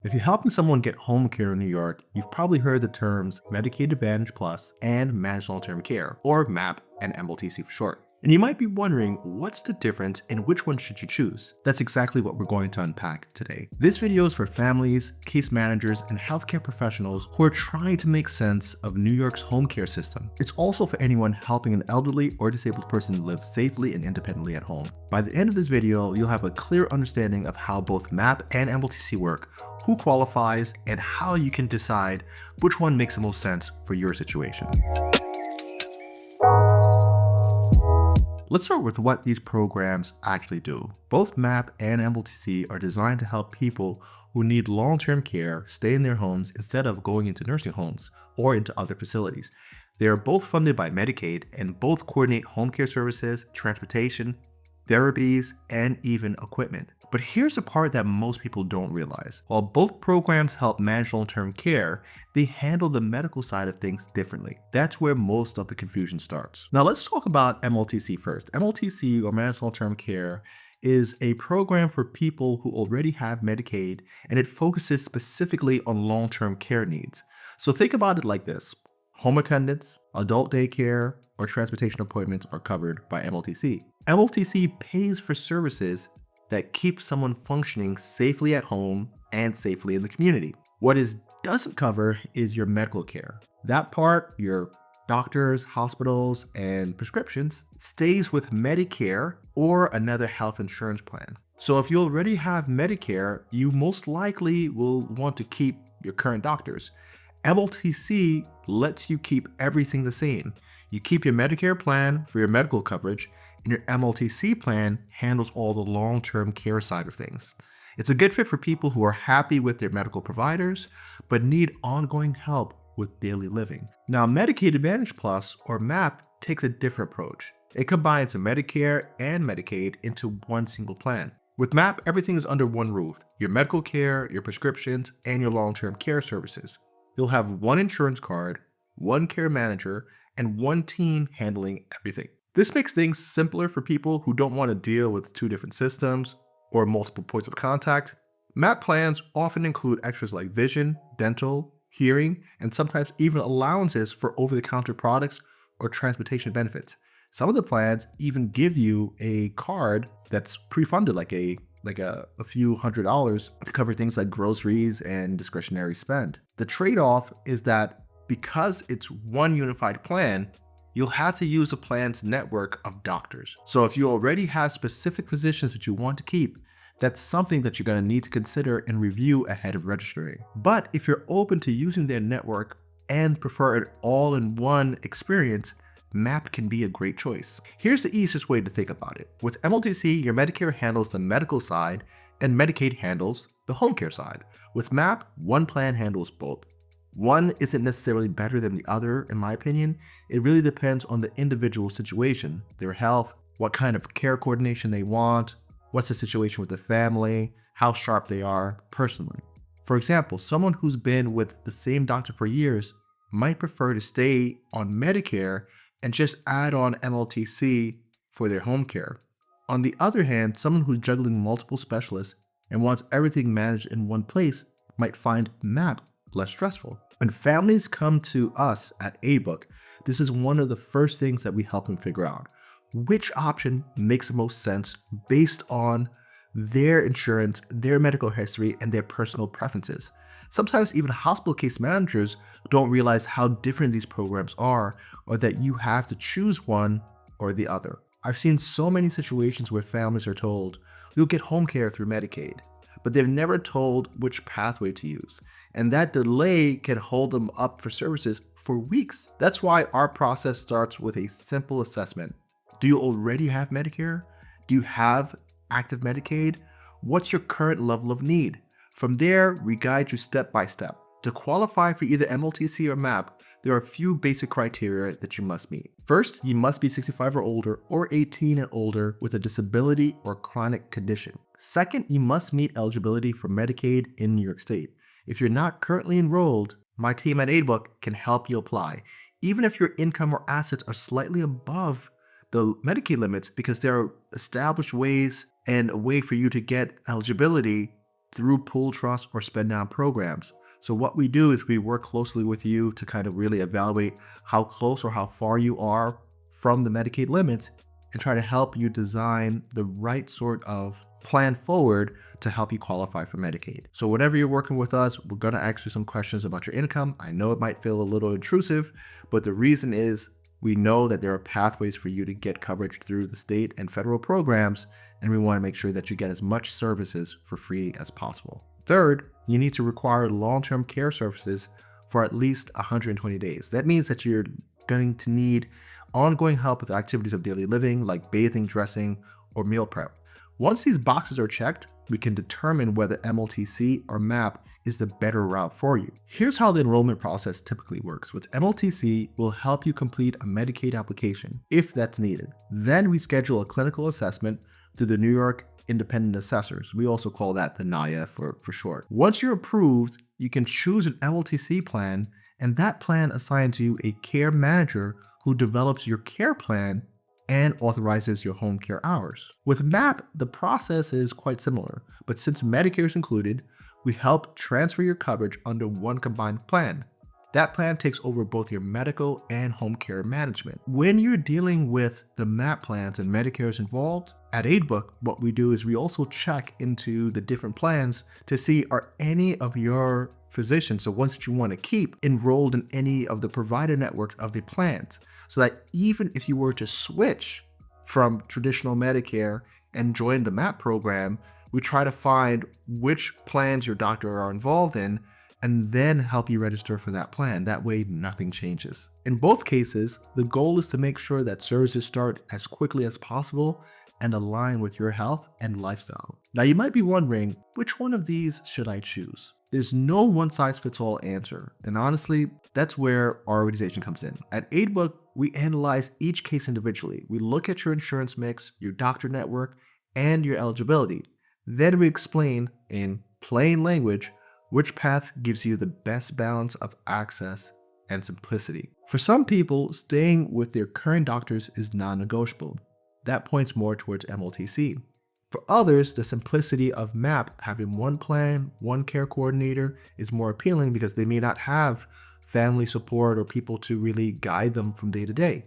If you're helping someone get home care in New York, you've probably heard the terms Medicaid Advantage Plus and Managed Long-Term Care, or MAP and MLTC for short. And you might be wondering, what's the difference and which one should you choose? That's exactly what we're going to unpack today. This video is for families, case managers, and healthcare professionals who are trying to make sense of New York's home care system. It's also for anyone helping an elderly or disabled person live safely and independently at home. By the end of this video, you'll have a clear understanding of how both MAP and MLTC work, who qualifies, and how you can decide which one makes the most sense for your situation. Let's start with what these programs actually do. Both MAP and MLTC are designed to help people who need long-term care stay in their homes instead of going into nursing homes or into other facilities. They are both funded by Medicaid and both coordinate home care services, transportation, therapies, and even equipment. But here's the part that most people don't realize. While both programs help manage long-term care, they handle the medical side of things differently. That's where most of the confusion starts. Now let's talk about MLTC first. MLTC, or Managed Long-Term Care, is a program for people who already have Medicaid, and it focuses specifically on long-term care needs. So think about it like this. Home attendance, adult daycare, or transportation appointments are covered by MLTC. MLTC pays for services that keep someone functioning safely at home and safely in the community. What it doesn't cover is your medical care. That part, your doctors, hospitals, and prescriptions, stays with Medicare or another health insurance plan. So if you already have Medicare, you most likely will want to keep your current doctors. MLTC lets you keep everything the same. You keep your Medicare plan for your medical coverage, and your MLTC plan handles all the long-term care side of things. It's a good fit for people who are happy with their medical providers, but need ongoing help with daily living. Now, Medicaid Advantage Plus, or MAP, takes a different approach. It combines Medicare and Medicaid into one single plan. With MAP, everything is under one roof: your medical care, your prescriptions, and your long-term care services. You'll have one insurance card, one care manager, and one team handling everything. This makes things simpler for people who don't want to deal with two different systems or multiple points of contact. MAP plans often include extras like vision, dental, hearing, and sometimes even allowances for over-the-counter products or transportation benefits. Some of the plans even give you a card that's pre-funded, like a few $100s to cover things like groceries and discretionary spend. The trade-off is that because it's one unified plan, you'll have to use the plan's network of doctors. So if you already have specific physicians that you want to keep, that's something that you're going to need to consider and review ahead of registering. But if you're open to using their network and prefer an all-in-one experience, MAP can be a great choice. Here's the easiest way to think about it. With MLTC, your Medicare handles the medical side and Medicaid handles the home care side. With MAP, one plan handles both. One isn't necessarily better than the other, in my opinion. It really depends on the individual situation, their health, what kind of care coordination they want, what's the situation with the family, how sharp they are personally. For example, someone who's been with the same doctor for years might prefer to stay on Medicare and just add on MLTC for their home care. On the other hand, someone who's juggling multiple specialists and wants everything managed in one place might find MAP less stressful. When families come to us at ABook, this is one of the first things that we help them figure out. Which option makes the most sense based on their insurance, their medical history, and their personal preferences. Sometimes even hospital case managers don't realize how different these programs are, or that you have to choose one or the other. I've seen so many situations where families are told, you'll get home care through Medicaid, but they're never told which pathway to use. And that delay can hold them up for services for weeks. That's why our process starts with a simple assessment. Do you already have Medicare? Do you have active Medicaid? What's your current level of need? From there, we guide you step by step. To qualify for either MLTC or MAP, there are a few basic criteria that you must meet. First, you must be 65 or older, or 18 and older with a disability or chronic condition. Second, you must meet eligibility for Medicaid in New York State. If you're not currently enrolled, my team at ABook can help you apply, even if your income or assets are slightly above the Medicaid limits, because there are established ways and a way for you to get eligibility through pool trust or spend down programs. So what we do is we work closely with you to kind of really evaluate how close or how far you are from the Medicaid limits and try to help you design the right sort of plan forward to help you qualify for Medicaid. So whenever you're working with us, we're going to ask you some questions about your income. I know it might feel a little intrusive, but the reason is we know that there are pathways for you to get coverage through the state and federal programs, and we want to make sure that you get as much services for free as possible. Third, you need to require long-term care services for at least 120 days. That means that you're going to need ongoing help with activities of daily living like bathing, dressing, or meal prep. Once these boxes are checked, we can determine whether MLTC or MAP is the better route for you. Here's how the enrollment process typically works. With MLTC, we'll help you complete a Medicaid application if that's needed. Then we schedule a clinical assessment through the New York Independent Assessors. We also call that the NIA for short. Once you're approved, you can choose an MLTC plan, and that plan assigns you a care manager who develops your care plan and authorizes your home care hours. With MAP, the process is quite similar, but since Medicare is included, we help transfer your coverage under one combined plan. That plan takes over both your medical and home care management. When you're dealing with the MAP plans and Medicare is involved, at AidBook, what we do is we also check into the different plans to see are any of your physicians, the ones that you want to keep, enrolled in any of the provider networks of the plans. So that even if you were to switch from traditional Medicare and join the MAP program, we try to find which plans your doctor are involved in and then help you register for that plan. That way, nothing changes. In both cases, the goal is to make sure that services start as quickly as possible and align with your health and lifestyle. Now, you might be wondering, which one of these should I choose? There's no one-size-fits-all answer, and honestly, that's where our organization comes in. At AidBook, we analyze each case individually. We look at your insurance mix, your doctor network, and your eligibility. Then we explain in plain language which path gives you the best balance of access and simplicity. For some people, staying with their current doctors is non-negotiable. That points more towards MLTC. For others, the simplicity of MAP, having one plan, one care coordinator, is more appealing because they may not have family support or people to really guide them from day to day.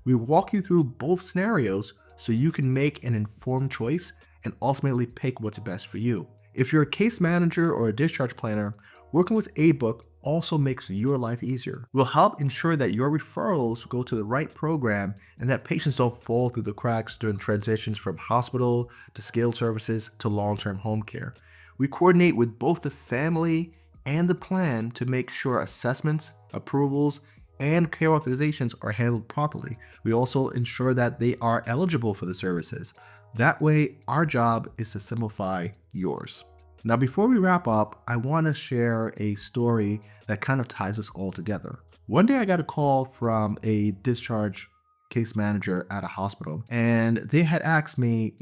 We walk you through both scenarios so you can make an informed choice and ultimately pick what's best for you. If you're a case manager or a discharge planner, working with AidBook also makes your life easier. We'll help ensure that your referrals go to the right program and that patients don't fall through the cracks during transitions from hospital to skilled services to long-term home care. We coordinate with both the family and the plan to make sure assessments, approvals, and care authorizations are handled properly. We also ensure that they are eligible for the services. That way, our job is to simplify yours. Now, before we wrap up, I want to share a story that kind of ties us all together. One day I got a call from a discharge case manager at a hospital, and they had asked me,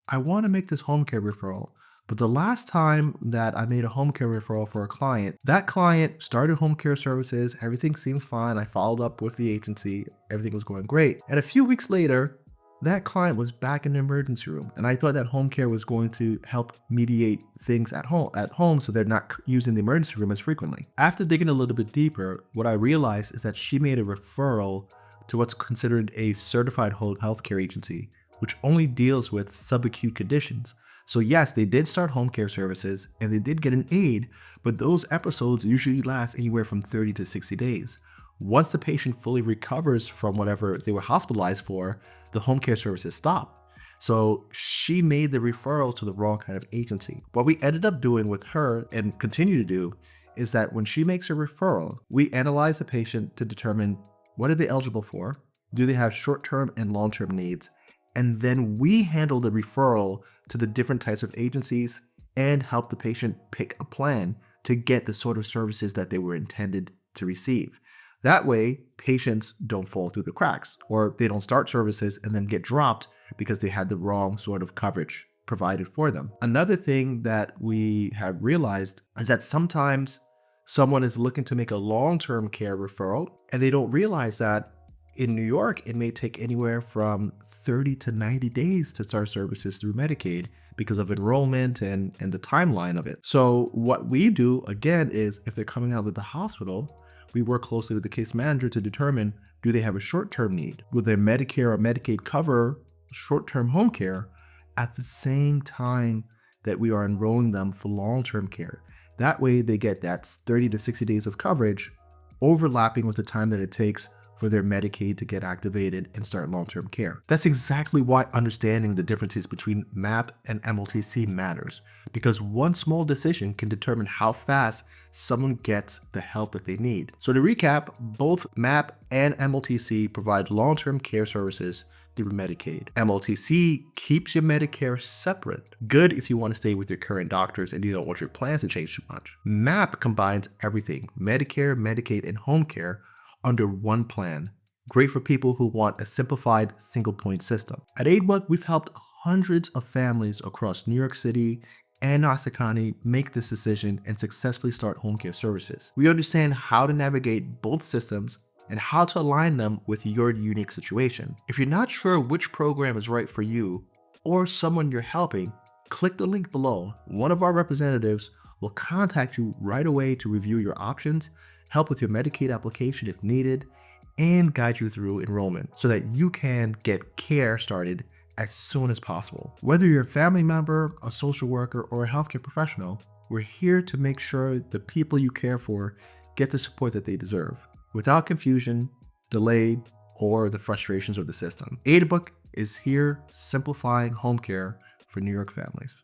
I want to make this home care referral, but the last time that I made a home care referral for a client, that client started home care services, everything seemed fine, I followed up with the agency, everything was going great. And a few weeks later, that client was back in the emergency room, and I thought that home care was going to help mediate things at home so they're not using the emergency room as frequently. After digging a little bit deeper, what I realized is that she made a referral to what's considered a certified home healthcare agency, which only deals with subacute conditions. So yes, they did start home care services and they did get an aid, but those episodes usually last anywhere from 30 to 60 days. Once the patient fully recovers from whatever they were hospitalized for, the home care services stop. So she made the referral to the wrong kind of agency. What we ended up doing with her and continue to do is that when she makes a referral, we analyze the patient to determine what are they eligible for, do they have short-term and long-term needs, and then we handle the referral to the different types of agencies and help the patient pick a plan to get the sort of services that they were intended to receive. That way, patients don't fall through the cracks, or they don't start services and then get dropped because they had the wrong sort of coverage provided for them. Another thing that we have realized is that sometimes someone is looking to make a long-term care referral and they don't realize that In New York, it may take anywhere from 30 to 90 days to start services through Medicaid because of enrollment and the timeline of it. So what we do, again, is if they're coming out of the hospital, we work closely with the case manager to determine, do they have a short-term need? Will their Medicare or Medicaid cover short-term home care at the same time that we are enrolling them for long-term care? That way they get that 30 to 60 days of coverage overlapping with the time that it takes for their Medicaid to get activated and start long-term care. That's exactly why understanding the differences between MAP and MLTC matters, because one small decision can determine how fast someone gets the help that they need. So to recap, both MAP and MLTC provide long-term care services through Medicaid. MLTC keeps your Medicare separate. Good if you want to stay with your current doctors and you don't want your plans to change too much. MAP combines everything, Medicare, Medicaid, and home care under one plan. Great for people who want a simplified single-point system. At AidWhat, we've helped hundreds of families across New York City and Nassau County make this decision and successfully start home care services. We understand how to navigate both systems and how to align them with your unique situation. If you're not sure which program is right for you or someone you're helping, click the link below. One of our representatives will contact you right away to review your options, help with your Medicaid application if needed, and guide you through enrollment so that you can get care started as soon as possible. Whether you're a family member, a social worker, or a healthcare professional, we're here to make sure the people you care for get the support that they deserve, without confusion, delay, or the frustrations of the system. AidWhat is here simplifying home care for New York families.